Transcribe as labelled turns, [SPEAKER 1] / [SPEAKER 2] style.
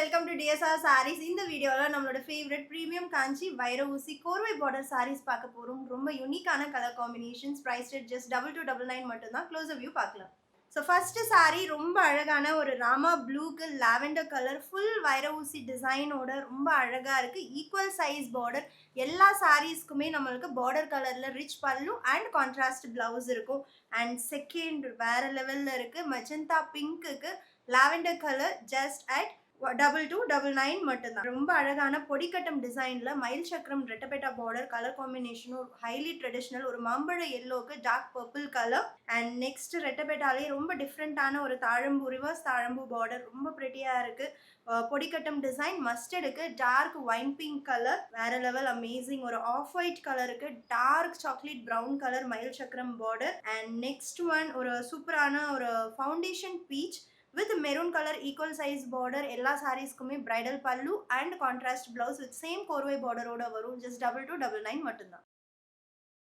[SPEAKER 1] welcome to DSR Sarees. இந்த வீடியோல நம்மளோட ஃபேவரட் பிரீமியம் காஞ்சி வைர ஊசி கோர்வை பார்டர் sarees பார்க்க போறோம். ரொம்ப யூனிக்கான colour combinations, price rate just 2299 மட்டும் தான். க்ளோஸ் வியூ பார்க்கலாம். ஸோ ஃபர்ஸ்ட் saree ரொம்ப அழகான ஒரு ராமா ப்ளூக்கு லாவெண்டர் கலர் ஃபுல் வைர ஊசி டிசைனோட ரொம்ப அழகா இருக்கு. Equal size border. எல்லா சாரீஸ்க்குமே நம்மளுக்கு பார்டர் கலர்ல ரிச் பல்லு அண்ட் கான்ட்ராஸ்ட் பிளவுஸ் இருக்கும். அண்ட் செகண்ட் வேற லெவல்ல இருக்கு. மெஜந்தா பிங்க்குக்கு லாவெண்டர் கலர் ஜஸ்ட் அட் 2299 மட்டும்தான். ரொம்ப அழகான பொடிக்கட்டம் டிசைன்ல மயில் சக்கரம் ரெட்டபெட்டா பார்டர் கலர் காம்பினேஷனும் ஹைலி ட்ரெடிஷ்னல் ஒரு மாம்பழ எல்லோக்கு dark purple colour. And next ரெட்டபெட்டாலே ரொம்ப டிஃப்ரெண்டான ஒரு தாழம்பூ ரிவர்ஸ் தாழம்பூ பார்டர் ரொம்ப பிரிட்டியா இருக்கு. பொடிக்கட்டம் டிசைன் மஸ்டர்டுக்கு டார்க் ஒயின் பிங்க் கலர் வேற லெவல் அமேசிங். ஒரு ஆஃப் ஒயிட் கலருக்கு டார்க் சாக்லேட் ப்ரௌன் கலர் மயில் சக்கரம் பார்டர். அண்ட் நெக்ஸ்ட் ஒன் ஒரு சூப்பரான ஒரு foundation peach with maroon color equal size border. எல்லா சாரீஸ்க்குமே bridal pallu and contrast blouse with same கோர்வை border ஓட வரும். just 2299 மட்டும்தான்.